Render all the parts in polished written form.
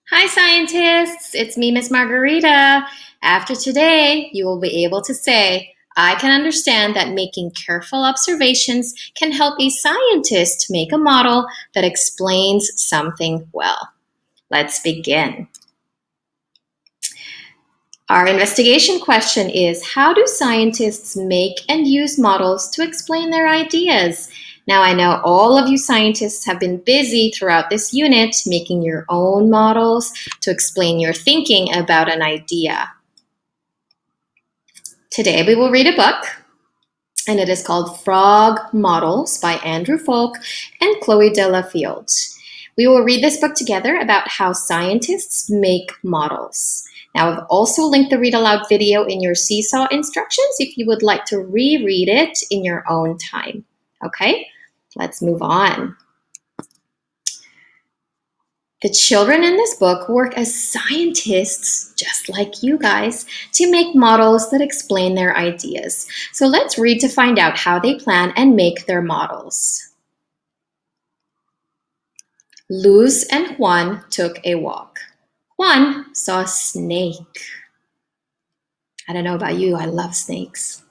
Hi, scientists! It's me, Miss Margarita. After today, you will be able to say, I can understand that making careful observations can help a scientist make a model that explains something well. Let's begin. Our investigation question is, how do scientists make and use models to explain their ideas? Now, I know all of you scientists have been busy throughout this unit making your own models to explain your thinking about an idea. Today, we will read a book, and it is called Frog Models by Andrew Folk and Chloe Delafield. We will read this book together about how scientists make models. Now, I've also linked the read aloud video in your Seesaw instructions if you would like to reread it in your own time. Okay, let's move on. The children in this book work as scientists, just like you guys, to make models that explain their ideas. So let's read to find out how they plan and make their models. Luz and Juan took a walk. Juan saw a snake. I don't know about you, I love snakes.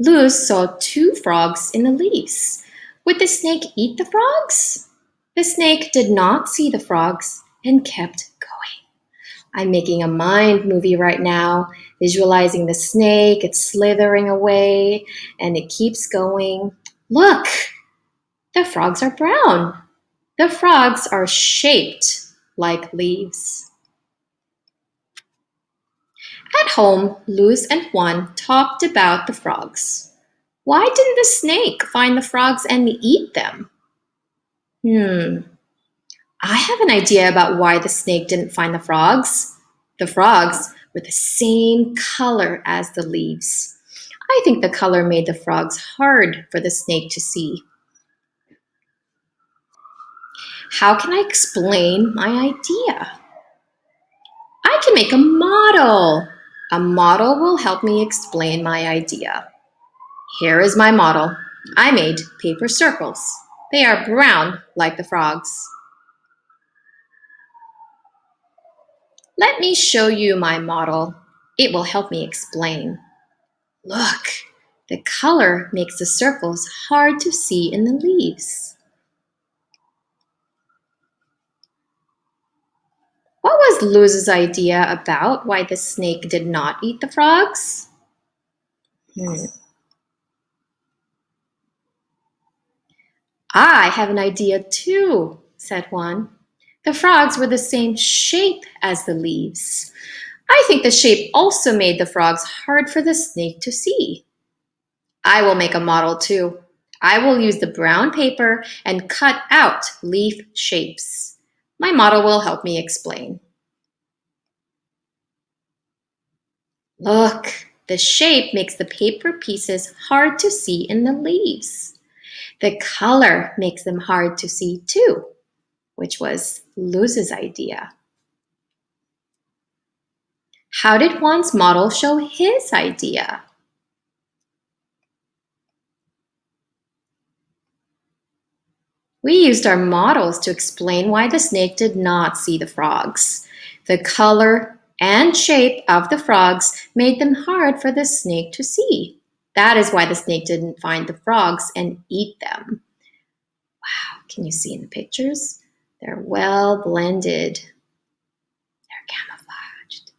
Luz saw two frogs in the leaves. Would the snake eat the frogs? The snake did not see the frogs and kept going. I'm making a mind movie right now, visualizing the snake, it's slithering away, and it keeps going. Look, the frogs are brown. The frogs are shaped like leaves. At home, Luz and Juan talked about the frogs. Why didn't the snake find the frogs and eat them? I have an idea about why the snake didn't find the frogs. The frogs were the same color as the leaves. I think the color made the frogs hard for the snake to see. How can I explain my idea? I can make a model. A model will help me explain my idea. Here is my model. I made paper circles. They are brown like the frogs. Let me show you my model. It will help me explain. Look, the color makes the circles hard to see in the leaves. What was Luz's idea about why the snake did not eat the frogs? I have an idea too, said Juan. The frogs were the same shape as the leaves. I think the shape also made the frogs hard for the snake to see. I will make a model too. I will use the brown paper and cut out leaf shapes. My model will help me explain. Look, the shape makes the paper pieces hard to see in the leaves. The color makes them hard to see too, which was Luz's idea. How did Juan's model show his idea? We used our models to explain why the snake did not see the frogs. The color and shape of the frogs made them hard for the snake to see. That is why the snake didn't find the frogs and eat them. Wow, can you see in the pictures? They're well blended. They're camouflaged.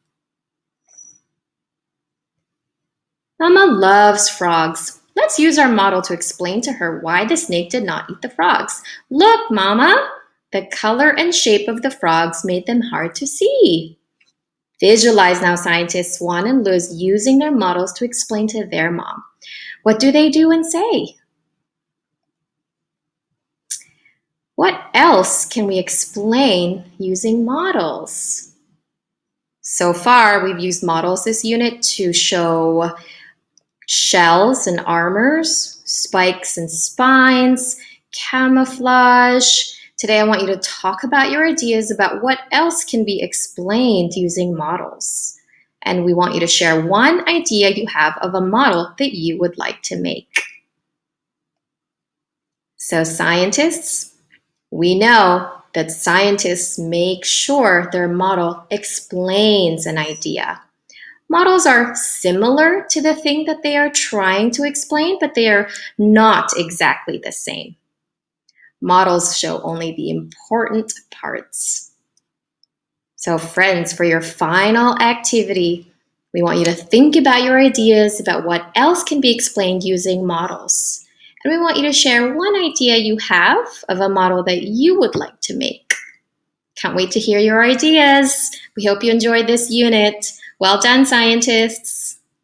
Mama loves frogs. Let's use our model to explain to her why the snake did not eat the frogs. Look, Mama! The color and shape of the frogs made them hard to see. Visualize now, scientists Juan and Luz using their models to explain to their mom. What do they do and say? What else can we explain using models? So far, we've used models this unit to show shells and armors, spikes and spines, camouflage. Today I want you to talk about your ideas about what else can be explained using models. And we want you to share one idea you have of a model that you would like to make. So scientists, we know that scientists make sure their model explains an idea. Models are similar to the thing that they are trying to explain, but they are not exactly the same. Models show only the important parts. So, friends, for your final activity, we want you to think about your ideas about what else can be explained using models. And we want you to share one idea you have of a model that you would like to make. Can't wait to hear your ideas. We hope you enjoyed this unit. Well done, scientists.